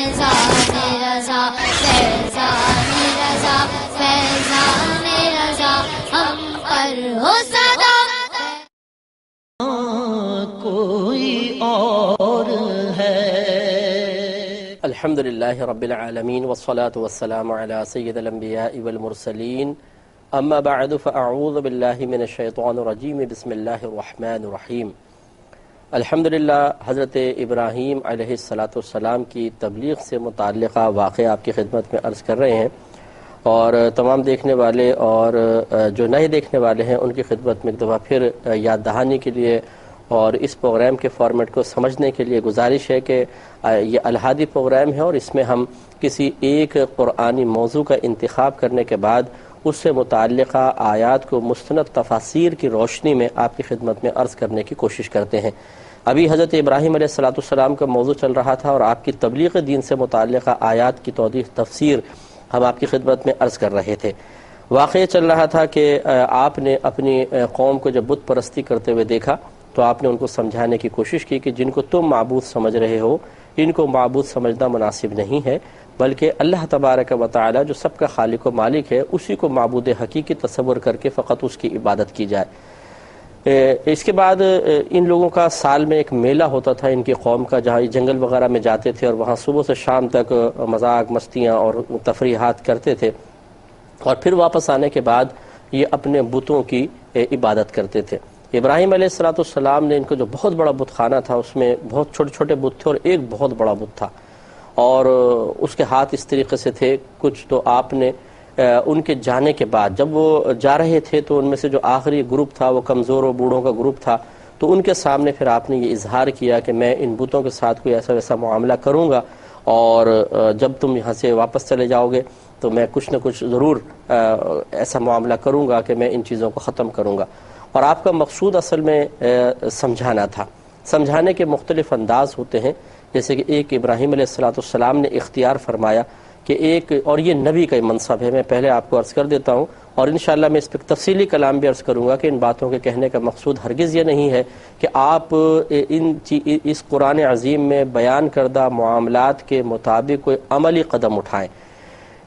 فیضان رضا فیضان رضا فیضان رضا ہم پر ہو سدا کوئی اور ہے۔ الحمدللہ رب العالمین والصلاة والسلام علی سید الانبیاء والمرسلین اما بعد فاعوذ باللہ من الشیطان الرجیم بسم اللہ الرحمن الرحیم۔ الحمدللہ حضرت ابراہیم علیہ السلام کی تبلیغ سے متعلقہ واقعہ آپ کی خدمت میں عرض کر رہے ہیں، اور تمام دیکھنے والے اور جو نئے دیکھنے والے ہیں ان کی خدمت میں ایک دفعہ پھر یاد دہانی کے لیے اور اس پروگرام کے فارمیٹ کو سمجھنے کے لیے گزارش ہے کہ یہ الہادی پروگرام ہے، اور اس میں ہم کسی ایک قرآنی موضوع کا انتخاب کرنے کے بعد اس سے متعلقہ آیات کو مستند تفاسیر کی روشنی میں آپ کی خدمت میں عرض کرنے کی کوشش کرتے ہیں۔ ابھی حضرت ابراہیم علیہ السلام کا موضوع چل رہا تھا، اور آپ کی تبلیغ دین سے متعلقہ آیات کی توضیح تفسیر ہم آپ کی خدمت میں عرض کر رہے تھے۔ واقعہ چل رہا تھا کہ آپ نے اپنی قوم کو جب بت پرستی کرتے ہوئے دیکھا تو آپ نے ان کو سمجھانے کی کوشش کی کہ جن کو تم معبود سمجھ رہے ہو ان کو معبود سمجھنا مناسب نہیں ہے، بلکہ اللہ تبارک و تعالی جو سب کا خالق و مالک ہے اسی کو معبود حقیقی تصور کر کے فقط اس کی عبادت کی جائے۔ اس کے بعد ان لوگوں کا سال میں ایک میلہ ہوتا تھا ان کی قوم کا، جہاں یہ جنگل وغیرہ میں جاتے تھے اور وہاں صبح سے شام تک مذاق مستیاں اور تفریحات کرتے تھے، اور پھر واپس آنے کے بعد یہ اپنے بتوں کی عبادت کرتے تھے۔ ابراہیم علیہ السلام نے ان کو جو بہت بڑا بت خانہ تھا اس میں بہت چھوٹے چھوٹے بت تھے اور ایک بہت بڑا بت تھا، اور اس کے ہاتھ اس طریقے سے تھے کچھ، تو آپ نے ان کے جانے کے بعد جب وہ جا رہے تھے تو ان میں سے جو آخری گروپ تھا وہ کمزور و بوڑھوں کا گروپ تھا، تو ان کے سامنے پھر آپ نے یہ اظہار کیا کہ میں ان بتوں کے ساتھ کوئی ایسا ویسا معاملہ کروں گا، اور جب تم یہاں سے واپس چلے جاؤ گے تو میں کچھ نہ کچھ ضرور ایسا معاملہ کروں گا کہ میں ان چیزوں کو ختم کروں گا۔ اور آپ کا مقصود اصل میں سمجھانا تھا۔ سمجھانے کے مختلف انداز ہوتے ہیں، جیسے کہ ایک ابراہیم علیہ السلام نے اختیار فرمایا کہ ایک، اور یہ نبی کا منصب ہے، میں پہلے آپ کو عرض کر دیتا ہوں، اور انشاءاللہ میں اس پہ تفصیلی کلام بھی عرض کروں گا کہ ان باتوں کے کہنے کا مقصود ہرگز یہ نہیں ہے کہ آپ اس قرآن عظیم میں بیان کردہ معاملات کے مطابق کوئی عملی قدم اٹھائیں۔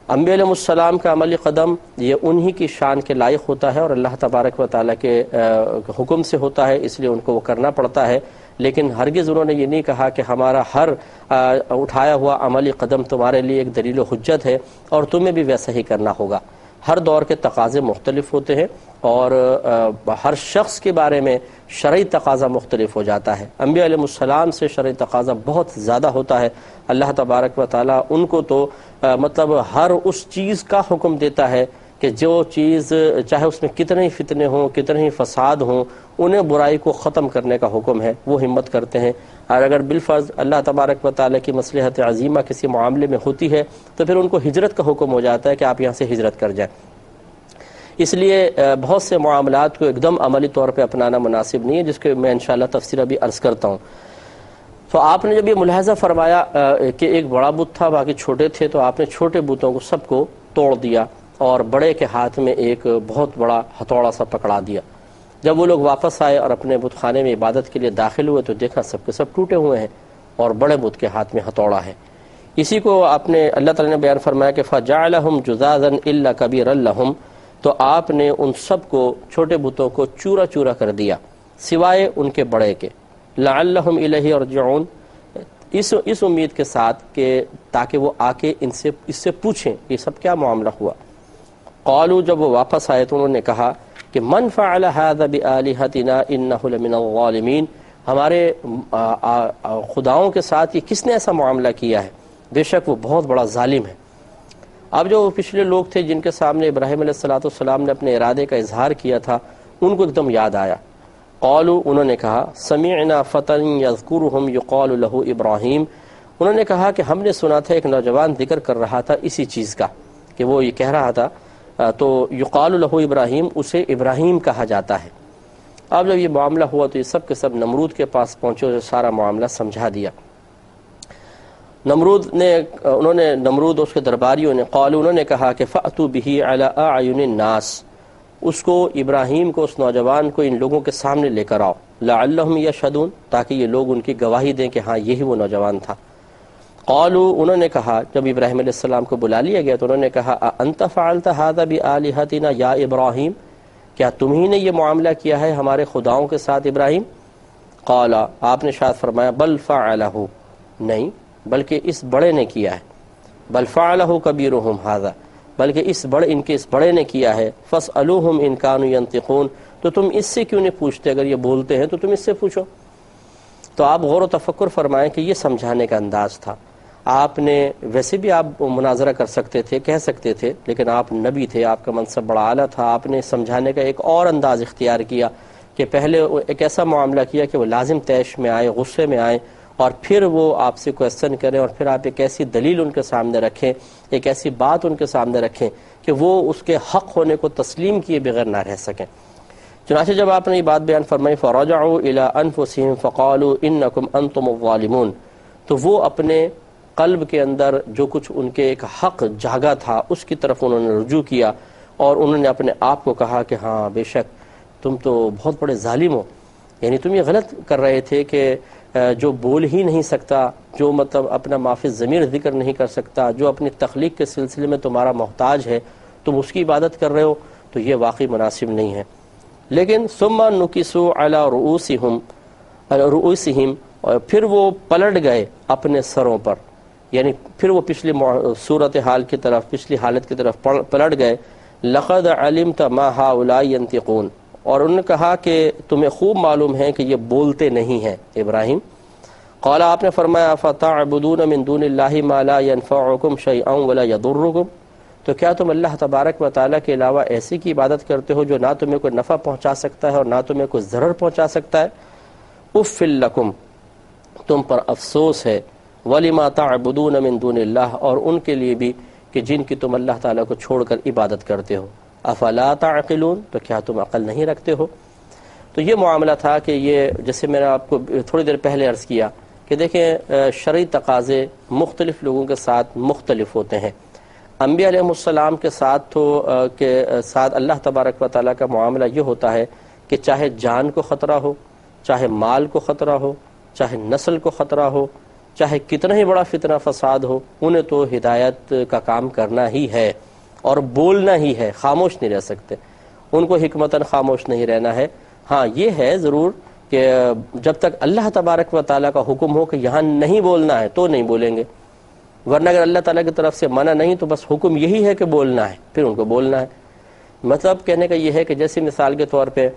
انبیاء علیہ السلام کا عملی قدم یہ انہی کی شان کے لائق ہوتا ہے اور اللہ تبارک و تعالیٰ کے حکم سے ہوتا ہے، اس لیے ان کو وہ کرنا پڑتا ہے، لیکن ہرگز انہوں نے یہ نہیں کہا کہ ہمارا ہر اٹھایا ہوا عملی قدم تمہارے لیے ایک دلیل و حجت ہے اور تمہیں بھی ویسا ہی کرنا ہوگا۔ ہر دور کے تقاضے مختلف ہوتے ہیں، اور ہر شخص کے بارے میں شرعی تقاضا مختلف ہو جاتا ہے۔ انبیاء علیہ السلام سے شرعی تقاضا بہت زیادہ ہوتا ہے۔ اللہ تبارک و تعالیٰ ان کو تو مطلب ہر اس چیز کا حکم دیتا ہے کہ جو چیز چاہے اس میں کتنے ہی فتنے ہوں، کتنے ہی فساد ہوں، انہیں برائی کو ختم کرنے کا حکم ہے، وہ ہمت کرتے ہیں۔ اور اگر بالفرض اللہ تبارک و تعالیٰ کی مصلحت عظیمہ کسی معاملے میں ہوتی ہے تو پھر ان کو ہجرت کا حکم ہو جاتا ہے کہ آپ یہاں سے ہجرت کر جائیں۔ اس لیے بہت سے معاملات کو ایک دم عملی طور پہ اپنانا مناسب نہیں ہے، جس کے میں انشاءاللہ تفسیر ابھی عرض کرتا ہوں۔ تو آپ نے جب یہ ملاحظہ فرمایا کہ ایک بڑا بت تھا باقی چھوٹے تھے، تو آپ نے چھوٹے بتوں کو سب کو توڑ دیا اور بڑے کے ہاتھ میں ایک بہت بڑا ہتھوڑا سا پکڑا دیا۔ جب وہ لوگ واپس آئے اور اپنے بت خانے میں عبادت کے لیے داخل ہوئے تو دیکھا سب کے سب ٹوٹے ہوئے ہیں اور بڑے بت کے ہاتھ میں ہتھوڑا ہے۔ اسی کو آپ نے اللہ تعالیٰ نے بیان فرمایا کہ فَجَعَلَهُمْ جُذَاذًا إِلَّا كَبِيرًا لَهُمْ، تو آپ نے ان سب کو چھوٹے بتوں کو چورا چورا کر دیا سوائے ان کے بڑے کے، لَعَلَّهُمْ إِلَيْهِ يَرْجِعُونَ، اس امید کے ساتھ کہ تاکہ وہ آ کے اس سے پوچھیں یہ سب کیا معاملہ ہوا۔ قالوا، جب وہ واپس آئے تو انہوں نے کہا کہ من فعل هذا بآلهتنا انه لمن الظالمین، ہمارے خداؤں کے ساتھ یہ کس نے ایسا معاملہ کیا ہے، بے شک وہ بہت بڑا ظالم ہے۔ اب جو پچھلے لوگ تھے جن کے سامنے ابراہیم علیہ السلام نے اپنے ارادے کا اظہار کیا تھا، ان کو ایک دم یاد آیا۔ قالوا، انہوں نے کہا سمعنا فتى يذكرهم يقال له ابراہیم، انہوں نے کہا کہ ہم نے سنا تھا ایک نوجوان ذکر کر رہا تھا اسی چیز کا کہ وہ یہ کہہ رہا تھا، تو یقال له ابراہیم، اسے ابراہیم کہا جاتا ہے۔ اب جب یہ معاملہ ہوا تو یہ سب کے سب نمرود کے پاس پہنچے اور سارا معاملہ سمجھا دیا۔ نمرود اور اس کے درباریوں نے انہوں نے کہا کہ فأتوا به علی اعین الناس، اس کو ابراہیم کو، اس نوجوان کو ان لوگوں کے سامنے لے کر آؤ، لعلہم یشہدون، تاکہ یہ لوگ ان کی گواہی دیں کہ ہاں یہی وہ نوجوان تھا۔ قالوا انہوں نے کہا، جب ابراہیم علیہ السلام کو بلا لیا گیا تو انہوں نے کہا انت فعلت هذا بآلهتنا یا ابراہیم، کیا تم ہی نے یہ معاملہ کیا ہے ہمارے خداؤں کے ساتھ ابراہیم؟ قال، آپ نے شاید فرمایا بل فعلہ، نہیں بلکہ اس بڑے نے کیا ہے، بل فعلہ کبیرہم ھذا، بلکہ ان کے اس بڑے نے کیا ہے، فاسألوہم ان کانوا ینطقون، تو تم اس سے کیوں نہیں پوچھتے، اگر یہ بولتے ہیں تو تم اس سے پوچھو۔ تو آپ غور و تفکر فرمائیں کہ یہ سمجھانے کا انداز تھا۔ آپ نے ویسے بھی آپ مناظرہ کر سکتے تھے، کہہ سکتے تھے، لیکن آپ نبی تھے، آپ کا منصب بڑا اعلیٰ تھا، آپ نے سمجھانے کا ایک اور انداز اختیار کیا کہ پہلے ایک ایسا معاملہ کیا کہ وہ لازم طیش میں آئے، غصے میں آئے، اور پھر وہ آپ سے کویسچن کریں، اور پھر آپ ایک ایسی دلیل ان کے سامنے رکھیں، ایک ایسی بات ان کے سامنے رکھیں کہ وہ اس کے حق ہونے کو تسلیم کیے بغیر نہ رہ سکیں۔ چنانچہ جب آپ نے یہ بات بیان فرمائی فرجعوا الی انفسہم فقالوا انکم انتم الظالمون، تو وہ اپنے قلب کے اندر جو کچھ ان کے ایک حق جاگا تھا اس کی طرف انہوں نے رجوع کیا، اور انہوں نے اپنے آپ کو کہا کہ ہاں بے شک تم تو بہت بڑے ظالم ہو، یعنی تم یہ غلط کر رہے تھے کہ جو بول ہی نہیں سکتا، جو مطلب اپنا معافی ضمیر ذکر نہیں کر سکتا، جو اپنی تخلیق کے سلسلے میں تمہارا محتاج ہے، تم اس کی عبادت کر رہے ہو، تو یہ واقعی مناسب نہیں ہے۔ لیکن ثم نکسوا علی رؤوسہم، اور پھر وہ پلٹ گئے اپنے سروں پر، یعنی پھر وہ پچھلی صورتحال کی طرف، پچھلی حالت کی طرف پلٹ گئے۔ لقد علمت ما هؤلاء ينطقون، اور انہوں نے کہا کہ تمہیں خوب معلوم ہے کہ یہ بولتے نہیں ہیں ابراہیم۔ قال، آپ نے فرمایا فتعبدون من دون اللہ ما لا ينفعكم شيئا ولا يضركم، تو کیا تم اللہ تبارک و تعالیٰ کے علاوہ ایسی کی عبادت کرتے ہو جو نہ تمہیں کوئی نفع پہنچا سکتا ہے اور نہ تمہیں کوئی ضرر پہنچا سکتا ہے؟ اف لکم، تم پر افسوس ہے، ولما تعبدون من دون اللہ، اور ان کے لیے بھی کہ جن کی تم اللہ تعالیٰ کو چھوڑ کر عبادت کرتے ہو۔ افلا تعقلون، تو کیا تم عقل نہیں رکھتے ہو؟ تو یہ معاملہ تھا کہ یہ جیسے میں نے آپ کو تھوڑی دیر پہلے عرض کیا کہ دیکھیں شرعی تقاضے مختلف لوگوں کے ساتھ مختلف ہوتے ہیں۔ انبیاء علیہ السلام کے ساتھ ساتھ اللہ تبارک و تعالیٰ کا معاملہ یہ ہوتا ہے کہ چاہے جان کو خطرہ ہو، چاہے مال کو خطرہ ہو، چاہے نسل کو خطرہ ہو، چاہے کتنا ہی بڑا فتنہ فساد ہو، انہیں تو ہدایت کا کام کرنا ہی ہے اور بولنا ہی ہے، خاموش نہیں رہ سکتے، ان کو حکمتاً خاموش نہیں رہنا ہے۔ ہاں یہ ہے ضرور کہ جب تک اللہ تبارک و تعالیٰ کا حکم ہو کہ یہاں نہیں بولنا ہے تو نہیں بولیں گے، ورنہ اگر اللہ تعالیٰ کی طرف سے منع نہیں تو بس حکم یہی ہے کہ بولنا ہے، پھر ان کو بولنا ہے۔ مطلب کہنے کا یہ ہے کہ جیسے مثال کے طور پہ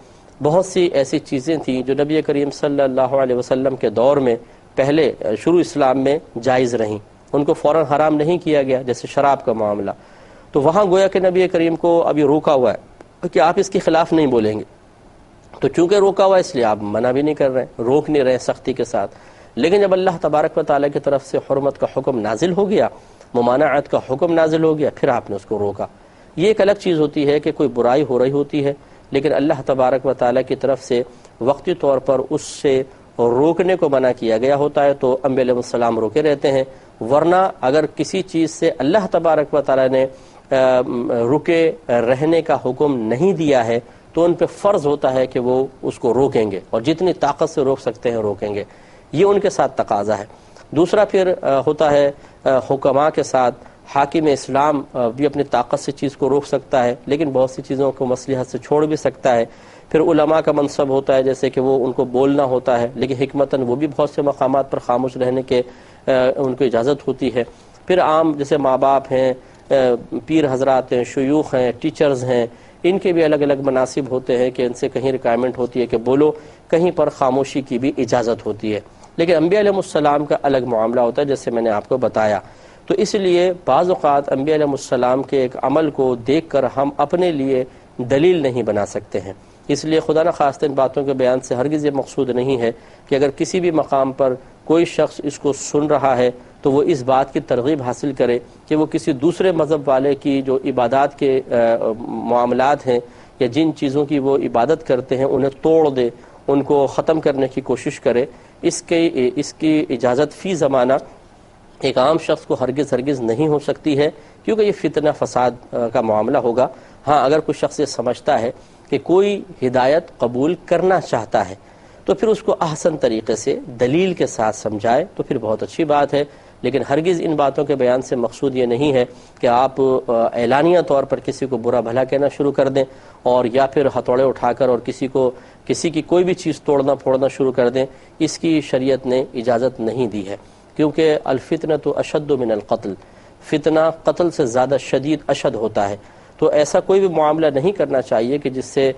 بہت سی ایسی چیزیں تھیں جو نبی کریم صلی اللہ علیہ وسلم کے دور میں پہلے شروع اسلام میں جائز رہیں، ان کو فوراً حرام نہیں کیا گیا، جیسے شراب کا معاملہ، تو وہاں گویا کہ نبی کریم کو ابھی روکا ہوا ہے کہ آپ اس کے خلاف نہیں بولیں گے، تو چونکہ روکا ہوا ہے اس لیے آپ منع بھی نہیں کر رہے، روک نہیں رہے سختی کے ساتھ۔ لیکن جب اللہ تبارک و تعالیٰ کی طرف سے حرمت کا حکم نازل ہو گیا، ممانعت کا حکم نازل ہو گیا، پھر آپ نے اس کو روکا۔ یہ ایک الگ چیز ہوتی ہے کہ کوئی برائی ہو رہی ہوتی ہے لیکن اللہ تبارک و تعالیٰ کی طرف سے وقتی طور پر اس سے روکنے کو منع کیا گیا ہوتا ہے تو انبیاء علیہ السلام روکے رہتے ہیں، ورنہ اگر کسی چیز سے اللہ تبارک و تعالیٰ نے رکے رہنے کا حکم نہیں دیا ہے تو ان پہ فرض ہوتا ہے کہ وہ اس کو روکیں گے، اور جتنی طاقت سے روک سکتے ہیں روکیں گے، یہ ان کے ساتھ تقاضا ہے۔ دوسرا پھر ہوتا ہے حکماء کے ساتھ، حاکم اسلام بھی اپنی طاقت سے چیز کو روک سکتا ہے لیکن بہت سی چیزوں کو مصلحت سے چھوڑ بھی سکتا ہے۔ پھر علماء کا منصب ہوتا ہے جیسے کہ وہ ان کو بولنا ہوتا ہے لیکن حکمتاً وہ بھی بہت سے مقامات پر خاموش رہنے کے ان کو اجازت ہوتی ہے۔ پھر عام جیسے ماں باپ ہیں، پیر حضرات ہیں، شیوخ ہیں، ٹیچرز ہیں، ان کے بھی الگ الگ مناصب ہوتے ہیں کہ ان سے کہیں ریکوائرمنٹ ہوتی ہے کہ بولو، کہیں پر خاموشی کی بھی اجازت ہوتی ہے۔ لیکن انبیاء علیہ السلام کا الگ معاملہ ہوتا ہے جیسے میں نے آپ کو بتایا۔ تو اس لیے بعض اوقات انبیاء علیہ السلام کے ایک عمل کو دیکھ کر ہم اپنے لیے دلیل نہیں بنا سکتے ہیں، اس لیے خدا نخواستہ ان باتوں کے بیان سے ہرگز یہ مقصود نہیں ہے کہ اگر کسی بھی مقام پر کوئی شخص اس کو سن رہا ہے تو وہ اس بات کی ترغیب حاصل کرے کہ وہ کسی دوسرے مذہب والے کی جو عبادات کے معاملات ہیں یا جن چیزوں کی وہ عبادت کرتے ہیں انہیں توڑ دے، ان کو ختم کرنے کی کوشش کرے۔ اس کی اجازت فی زمانہ ایک عام شخص کو ہرگز نہیں ہو سکتی ہے کیونکہ یہ فتنہ فساد کا معاملہ ہوگا۔ ہاں اگر کوئی شخص یہ سمجھتا ہے کہ کوئی ہدایت قبول کرنا چاہتا ہے تو پھر اس کو احسن طریقے سے دلیل کے ساتھ سمجھائے تو پھر بہت اچھی بات ہے، لیکن ہرگز ان باتوں کے بیان سے مقصود یہ نہیں ہے کہ آپ اعلانیہ طور پر کسی کو برا بھلا کہنا شروع کر دیں اور یا پھر ہتھوڑے اٹھا کر اور کسی کی کوئی بھی چیز توڑنا پھوڑنا شروع کر دیں. اس کی شریعت نے اجازت نہیں دی ہے، کیونکہ الفتنۃ اشد من القتل، فتنہ قتل سے زیادہ شدید اشد ہوتا ہے. تو ایسا کوئی بھی معاملہ نہیں کرنا چاہیے کہ جس سے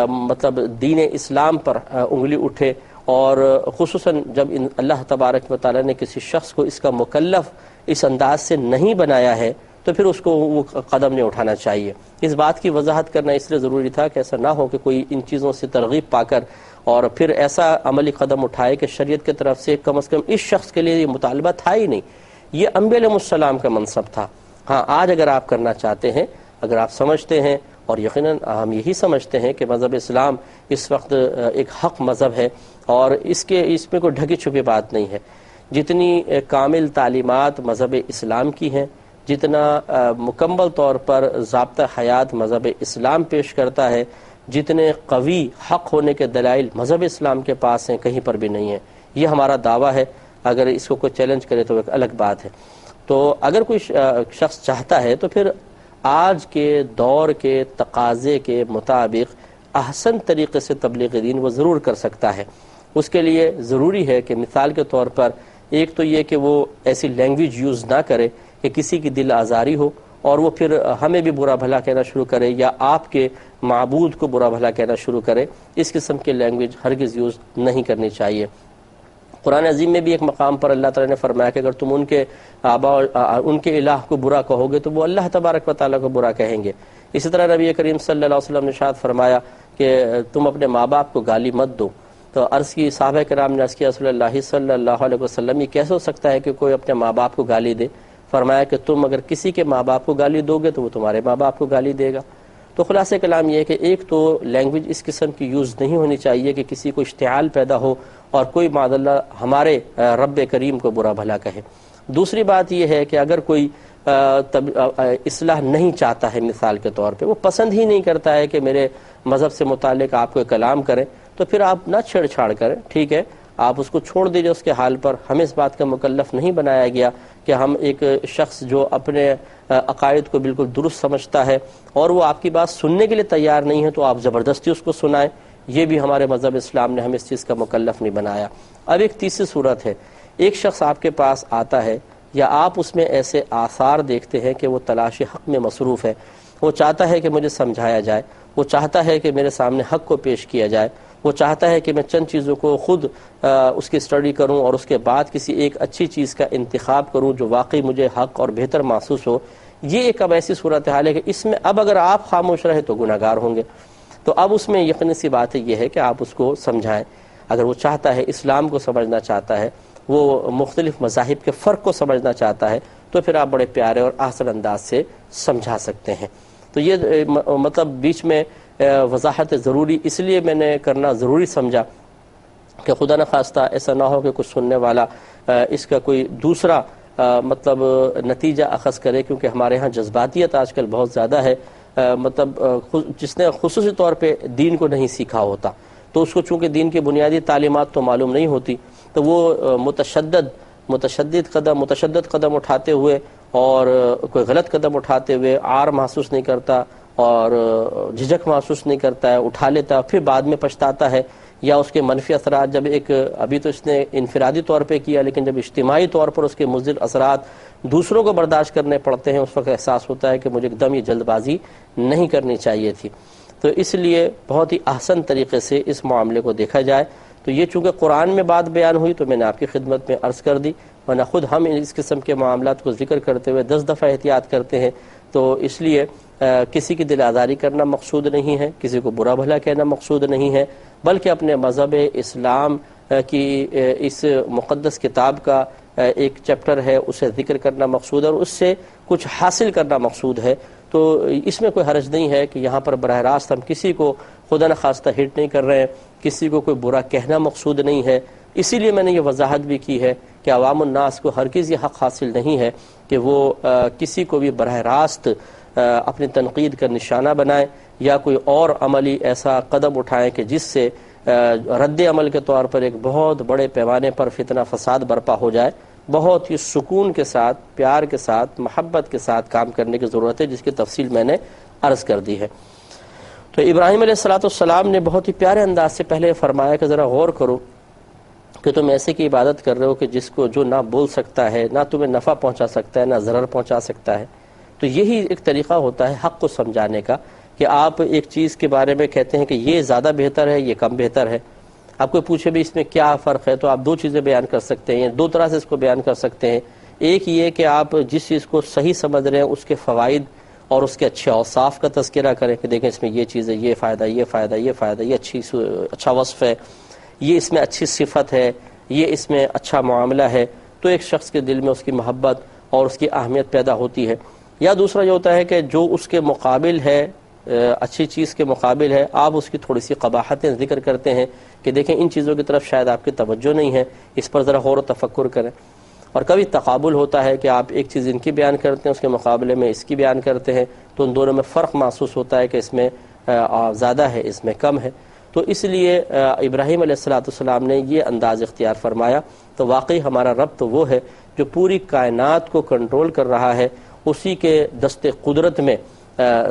مطلب دین اسلام پر انگلی اٹھے، اور خصوصاً جب اللہ تبارک و تعالیٰ نے کسی شخص کو اس کا مکلف اس انداز سے نہیں بنایا ہے تو پھر اس کو وہ قدم نہیں اٹھانا چاہیے. اس بات کی وضاحت کرنا اس لیے ضروری تھا کہ ایسا نہ ہو کہ کوئی ان چیزوں سے ترغیب پا کر اور پھر ایسا عملی قدم اٹھائے کہ شریعت کی طرف سے کم از کم اس شخص کے لیے یہ مطالبہ تھا ہی نہیں. یہ انبیاء علیہ السلام کا منصب تھا. ہاں آج اگر آپ کرنا چاہتے ہیں، اگر آپ سمجھتے ہیں، اور یقیناً ہم یہی سمجھتے ہیں کہ مذہب اسلام اس وقت ایک حق مذہب ہے اور اس میں کوئی ڈھکی چھپی بات نہیں ہے. جتنی کامل تعلیمات مذہب اسلام کی ہیں، جتنا مکمل طور پر ضابطہ حیات مذہب اسلام پیش کرتا ہے، جتنے قوی حق ہونے کے دلائل مذہب اسلام کے پاس ہیں، کہیں پر بھی نہیں ہے. یہ ہمارا دعویٰ ہے. اگر اس کو کوئی چیلنج کرے تو ایک الگ بات ہے. تو اگر کوئی شخص چاہتا ہے تو پھر آج کے دور کے تقاضے کے مطابق احسن طریقے سے تبلیغ دین وہ ضرور کر سکتا ہے. اس کے لیے ضروری ہے کہ مثال کے طور پر ایک تو یہ کہ وہ ایسی لینگویج یوز نہ کرے کہ کسی کی دل آزاری ہو اور وہ پھر ہمیں بھی برا بھلا کہنا شروع کرے یا آپ کے معبود کو برا بھلا کہنا شروع کرے. اس قسم کی لینگویج ہرگز یوز نہیں کرنی چاہیے. قرآن عظیم میں بھی ایک مقام پر اللہ تعالیٰ نے فرمایا کہ اگر تم ان کے الہ کو برا کہو گے تو وہ اللہ تبارک و تعالیٰ کو برا کہیں گے. اسی طرح نبی کریم صلی اللہ علیہ وسلم نے ارشاد فرمایا کہ تم اپنے ماں باپ کو گالی مت دو. تو عرض کی صحابہ کرام نے عرض کیا رسول اللہ صلی اللہ علیہ وسلم یہ کیسے ہو سکتا ہے کہ کوئی اپنے ماں باپ کو گالی دے؟ فرمایا کہ تم اگر کسی کے ماں باپ کو گالی دو گے تو وہ تمہارے ماں باپ کو گالی دے گا. تو خلاصہ کلام یہ ہے کہ ایک تو لینگویج اس قسم کی یوز نہیں ہونی چاہیے کہ کسی کو اشتعال پیدا ہو اور کوئی معاذ اللہ ہمارے رب کریم کو برا بھلا کہے. دوسری بات یہ ہے کہ اگر کوئی اصلاح نہیں چاہتا ہے، مثال کے طور پہ وہ پسند ہی نہیں کرتا ہے کہ میرے مذہب سے متعلق آپ کوئی کلام کریں، تو پھر آپ نہ چھیڑ چھاڑ کریں. ٹھیک ہے، آپ اس کو چھوڑ دیجئے اس کے حال پر. ہمیں اس بات کا مکلف نہیں بنایا گیا کہ ہم ایک شخص جو اپنے عقائد کو بالکل درست سمجھتا ہے اور وہ آپ کی بات سننے کے لیے تیار نہیں ہے تو آپ زبردستی اس کو سنائیں. یہ بھی ہمارے مذہب اسلام نے ہمیں اس چیز کا مکلف نہیں بنایا. اب ایک تیسری صورت ہے، ایک شخص آپ کے پاس آتا ہے یا آپ اس میں ایسے آثار دیکھتے ہیں کہ وہ تلاش حق میں مصروف ہے. وہ چاہتا ہے کہ مجھے سمجھایا جائے، وہ چاہتا ہے کہ میرے سامنے حق کو پیش کیا جائے، وہ چاہتا ہے کہ میں چند چیزوں کو خود اس کی اسٹڈی کروں اور اس کے بعد کسی ایک اچھی چیز کا انتخاب کروں جو واقعی مجھے حق اور بہتر محسوس ہو. یہ ایک اب ایسی صورتحال ہے کہ اس میں اب اگر آپ خاموش رہے تو گناہ گار ہوں گے. تو اب اس میں یقینی سی بات یہ ہے کہ آپ اس کو سمجھائیں. اگر وہ چاہتا ہے، اسلام کو سمجھنا چاہتا ہے، وہ مختلف مذاہب کے فرق کو سمجھنا چاہتا ہے، تو پھر آپ بڑے پیارے اور احسن انداز سے سمجھا سکتے ہیں. تو یہ مطلب بیچ میں وضاحت ضروری اس لیے میں نے کرنا ضروری سمجھا کہ خدا نخواستہ ایسا نہ ہو کہ کچھ سننے والا اس کا کوئی دوسرا مطلب نتیجہ اخذ کرے، کیونکہ ہمارے ہاں جذباتیت آج کل بہت زیادہ ہے. مطلب جس نے خصوصی طور پہ دین کو نہیں سیکھا ہوتا تو اس کو چونکہ دین کی بنیادی تعلیمات تو معلوم نہیں ہوتی تو وہ متشدد قدم اٹھاتے ہوئے اور کوئی غلط قدم اٹھاتے ہوئے عار محسوس نہیں کرتا اور جھجک محسوس نہیں کرتا ہے، اٹھا لیتا، پھر بعد میں پچھتاتا ہے. یا اس کے منفی اثرات جب ابھی تو اس نے انفرادی طور پہ کیا، لیکن جب اجتماعی طور پر اس کے مضر اثرات دوسروں کو برداشت کرنے پڑتے ہیں، اس وقت احساس ہوتا ہے کہ مجھے ایک دم یہ جلد بازی نہیں کرنی چاہیے تھی. تو اس لیے بہت ہی احسن طریقے سے اس معاملے کو دیکھا جائے. تو یہ چونکہ قرآن میں بات بیان ہوئی تو میں نے آپ کی خدمت میں عرض کر دی، ورنہ خود ہم اس قسم کے معاملات کو ذکر کرتے ہوئے 10 دفعہ احتیاط کرتے ہیں. تو اس لیے کسی کی دل آزاری کرنا مقصود نہیں ہے، کسی کو برا بھلا کہنا مقصود نہیں ہے، بلکہ اپنے مذہب اسلام کی اس مقدس کتاب کا ایک چیپٹر ہے اسے ذکر کرنا مقصود ہے اور اس سے کچھ حاصل کرنا مقصود ہے. تو اس میں کوئی حرج نہیں ہے کہ یہاں پر براہ راست ہم کسی کو خدا نخواستہ ہٹ نہیں کر رہے ہیں، کسی کو کوئی برا کہنا مقصود نہیں ہے. اسی لیے میں نے یہ وضاحت بھی کی ہے کہ عوام الناس کو ہرگز یہ حق حاصل نہیں ہے کہ وہ کسی کو بھی براہ راست اپنی تنقید کا نشانہ بنائیں یا کوئی اور عملی ایسا قدم اٹھائیں کہ جس سے رد عمل کے طور پر ایک بہت بڑے پیمانے پر فتنہ فساد برپا ہو جائے. بہت ہی سکون کے ساتھ، پیار کے ساتھ، محبت کے ساتھ کام کرنے کی ضرورت ہے، جس کی تفصیل میں نے عرض کر دی ہے۔ تو ابراہیم علیہ السلام نے بہت ہی پیارے انداز سے پہلے فرمایا کہ ذرا غور کرو کہ تم ایسے کی عبادت کر رہے ہو کہ جس کو جو نہ بول سکتا ہے، نہ تمہیں نفع پہنچا سکتا ہے، نہ ضرر پہنچا سکتا ہے۔ تو یہی ایک طریقہ ہوتا ہے حق کو سمجھانے کا، کہ آپ ایک چیز کے بارے میں کہتے ہیں کہ یہ زیادہ بہتر ہے، یہ کم بہتر ہے۔ آپ کو پوچھے بھی اس میں کیا فرق ہے، تو آپ دو چیزیں بیان کر سکتے ہیں، دو طرح سے اس کو بیان کر سکتے ہیں۔ ایک یہ کہ آپ جس چیز کو صحیح سمجھ رہے ہیں اس کے فوائد اور اس کے اچھے اوصاف کا تذکرہ کریں کہ دیکھیں اس میں یہ چیز ہے، یہ فائدہ، یہ فائدہ، یہ فائدہ، یہ اچھا وصف ہے، یہ اس میں اچھی صفت ہے، یہ اس میں اچھا معاملہ ہے، تو ایک شخص کے دل میں اس کی محبت اور اس کی اہمیت پیدا ہوتی ہے۔ یا دوسرا یہ ہوتا ہے کہ جو اس کے مقابل ہے، اچھی چیز کے مقابل ہے، آپ اس کی تھوڑی سی قباحتیں ذکر کرتے ہیں کہ دیکھیں ان چیزوں کی طرف شاید آپ کی توجہ نہیں ہے، اس پر ذرا غور و تفکر کریں۔ اور کبھی تقابل ہوتا ہے کہ آپ ایک چیز ان کی بیان کرتے ہیں، اس کے مقابلے میں اس کی بیان کرتے ہیں، تو ان دونوں میں فرق محسوس ہوتا ہے کہ اس میں زیادہ ہے، اس میں کم ہے۔ تو اس لیے ابراہیم علیہ السلام نے یہ انداز اختیار فرمایا۔ تو واقعی ہمارا رب تو وہ ہے جو پوری کائنات کو کنٹرول کر رہا ہے، اسی کے دست قدرت میں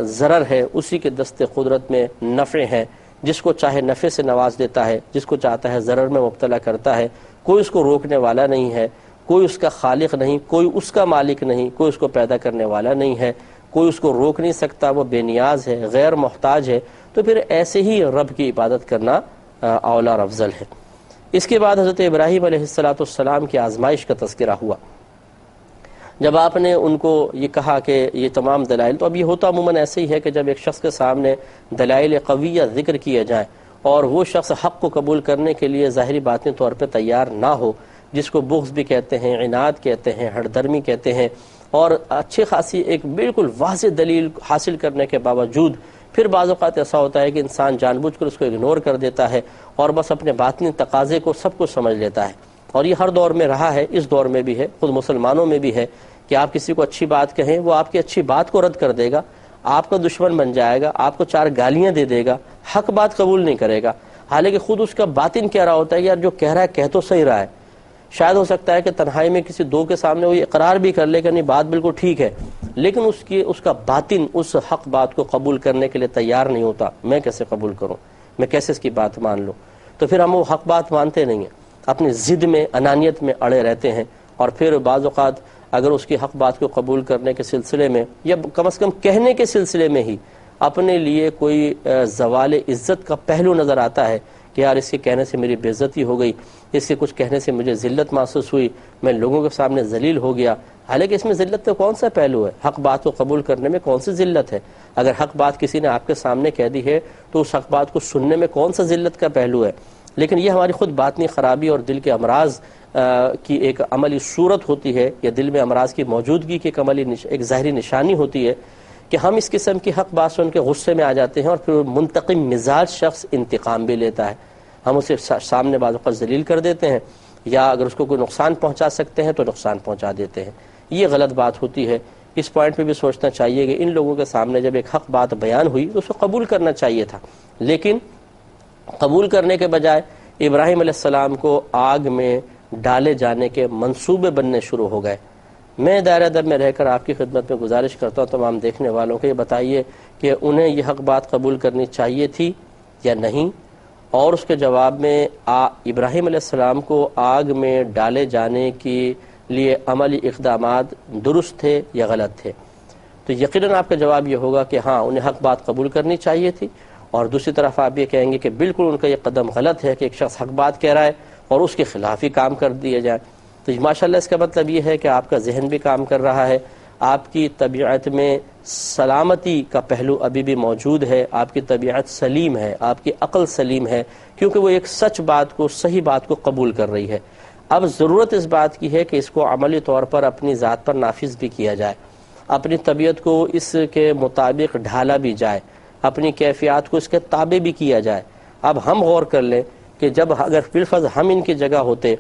ضرر ہے، اسی کے دست قدرت میں نفع ہے، جس کو چاہے نفع سے نواز دیتا ہے، جس کو چاہتا ہے ضرر میں مبتلا کرتا ہے۔ کوئی اس کو روکنے والا نہیں ہے، کوئی اس کا خالق نہیں، کوئی اس کا مالک نہیں، کوئی اس کو پیدا کرنے والا نہیں ہے، کوئی اس کو روک نہیں سکتا، وہ بے نیاز ہے، غیر محتاج ہے۔ تو پھر ایسے ہی رب کی عبادت کرنا اولا اور افضل ہے۔ اس کے بعد حضرت ابراہیم علیہ السلام کی آزمائش کا تذکرہ ہوا۔ جب آپ نے ان کو یہ کہا کہ یہ تمام دلائل، تو اب یہ ہوتا عموماً ایسے ہی ہے کہ جب ایک شخص کے سامنے دلائل قویہ ذکر کیے جائیں اور وہ شخص حق کو قبول کرنے کے لیے ظاہری باطنی طور پہ تیار نہ ہو، جس کو بغض بھی کہتے ہیں، عناد کہتے ہیں، ہٹ درمی کہتے ہیں، اور اچھی خاصی ایک بالکل واضح دلیل حاصل کرنے کے باوجود پھر بعض اوقات ایسا ہوتا ہے کہ انسان جان بوجھ کر اس کو اگنور کر دیتا ہے اور بس اپنے باطنی تقاضے کو سب کچھ سمجھ لیتا ہے۔ اور یہ ہر دور میں رہا ہے، اس دور میں بھی ہے، خود مسلمانوں میں بھی ہے کہ آپ کسی کو اچھی بات کہیں، وہ آپ کی اچھی بات کو رد کر دے گا، آپ کا دشمن بن جائے گا، آپ کو چار گالیاں دے دے گا، حق بات قبول نہیں کرے گا، حالانکہ خود اس کا باطن کہہ رہا ہوتا ہے کہ یار جو کہہ رہا ہے کہہ تو صحیح رہا ہے۔ شاید ہو سکتا ہے کہ تنہائی میں کسی دو کے سامنے وہ اقرار بھی کر لے کہ نہیں بات بالکل ٹھیک ہے، لیکن اس کا باطن اس حق بات کو قبول کرنے کے لیے تیار نہیں ہوتا۔ میں کیسے قبول کروں، میں کیسے اس کی بات مان لوں؟ تو پھر ہم وہ حق بات مانتے نہیں ہیں، اپنی ضد میں، انانیت میں اڑے رہتے ہیں، اور پھر بعض اوقات اگر اس کی حق بات کو قبول کرنے کے سلسلے میں یا کم از کم کہنے کے سلسلے میں ہی اپنے لیے کوئی زوال عزت کا پہلو نظر آتا ہے کہ یار اس کے کہنے سے میری بے عزتی ہو گئی، اس کے کچھ کہنے سے مجھے ذلت محسوس ہوئی، میں لوگوں کے سامنے ذلیل ہو گیا، حالانکہ اس میں ذلت کا کون سا پہلو ہے؟ حق بات کو قبول کرنے میں کون سی ذلت ہے؟ اگر حق بات کسی نے آپ کے سامنے کہہ دی ہے تو اس حق بات کو سننے میں کون سا ذلت کا پہلو ہے؟ لیکن یہ ہماری خود باطنی خرابی اور دل کے امراض کی ایک عملی صورت ہوتی ہے، یا دل میں امراض کی موجودگی کی ایک ظاہری نشانی ہوتی ہے کہ ہم اس قسم کی حق بات سن کے غصے میں آ جاتے ہیں، اور پھر منتقم مزاج شخص انتقام بھی لیتا ہے، ہم اسے سامنے بعض اوقات ذلیل کر دیتے ہیں، یا اگر اس کو کوئی نقصان پہنچا سکتے ہیں تو نقصان پہنچا دیتے ہیں۔ یہ غلط بات ہوتی ہے۔ اس پوائنٹ پہ بھی سوچنا چاہیے کہ ان لوگوں کے سامنے جب ایک حق بات بیان ہوئی تو اس کو قبول کرنا چاہیے تھا، لیکن قبول کرنے کے بجائے ابراہیم علیہ السلام کو آگ میں ڈالے جانے کے منصوبے بننے شروع ہو گئے۔ میں دائرہ در میں رہ کر آپ کی خدمت میں گزارش کرتا ہوں تمام دیکھنے والوں کو، یہ بتائیے کہ انہیں یہ حق بات قبول کرنی چاہیے تھی یا نہیں، اور اس کے جواب میں ابراہیم علیہ السلام کو آگ میں ڈالے جانے کے لیے عملی اقدامات درست تھے یا غلط تھے؟ تو یقیناً آپ کا جواب یہ ہوگا کہ ہاں انہیں حق بات قبول کرنی چاہیے تھی، اور دوسری طرف آپ یہ کہیں گے کہ بالکل ان کا یہ قدم غلط ہے کہ ایک شخص حق بات کہہ رہا ہے اور اس کے خلاف ہی کام کر دیا جائے۔ تو ماشاءاللہ اس کا مطلب یہ ہے کہ آپ کا ذہن بھی کام کر رہا ہے، آپ کی طبیعت میں سلامتی کا پہلو ابھی بھی موجود ہے، آپ کی طبیعت سلیم ہے، آپ کی عقل سلیم ہے، کیونکہ وہ ایک سچ بات کو، صحیح بات کو قبول کر رہی ہے۔ اب ضرورت اس بات کی ہے کہ اس کو عملی طور پر اپنی ذات پر نافذ بھی کیا جائے، اپنی طبیعت کو اس کے مطابق ڈھالا بھی جائے، اپنی کیفیات کو اس کے تابع بھی کیا جائے۔ اب ہم غور کر لیں کہ جب اگر بالفرض ہم ان کی جگہ ہوتے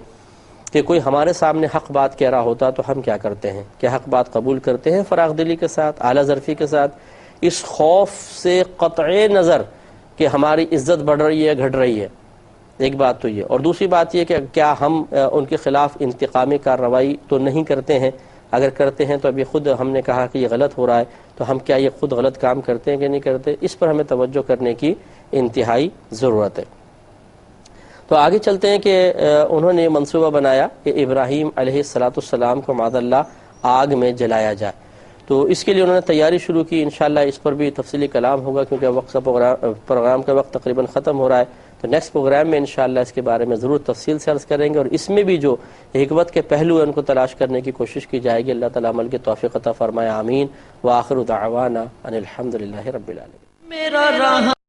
کہ کوئی ہمارے سامنے حق بات کہہ رہا ہوتا تو ہم کیا کرتے ہیں؟ کیا حق بات قبول کرتے ہیں فراغ دلی کے ساتھ، اعلیٰ ظرفی کے ساتھ، اس خوف سے قطع نظر کہ ہماری عزت بڑھ رہی ہے گھٹ رہی ہے، ایک بات تو یہ، اور دوسری بات یہ کہ کیا ہم ان کے خلاف انتقامی کارروائی تو نہیں کرتے ہیں؟ اگر کرتے ہیں تو ابھی خود ہم نے کہا کہ یہ غلط ہو رہا ہے، تو ہم کیا یہ خود غلط کام کرتے ہیں کہ نہیں کرتے؟ اس پر ہمیں توجہ کرنے کی انتہائی ضرورت ہے۔ تو آگے چلتے ہیں کہ انہوں نے منصوبہ بنایا کہ ابراہیم علیہ السلام کو معاذ اللہ آگ میں جلایا جائے، تو اس کے لیے انہوں نے تیاری شروع کی۔ انشاءاللہ اس پر بھی تفصیلی کلام ہوگا، کیونکہ پروگرام کا وقت تقریباً ختم ہو رہا ہے، تو نیکسٹ پروگرام میں انشاءاللہ اس کے بارے میں ضرور تفصیل سے عرض کریں گے، اور اس میں بھی جو حکمت کے پہلو ہیں ان کو تلاش کرنے کی کوشش کی جائے گی۔ اللہ تعالیٰ عمل کی توفیق عطا فرمائے، آمین۔ وآخر دعوانا ان الحمدللہ رب العالمین۔ میرا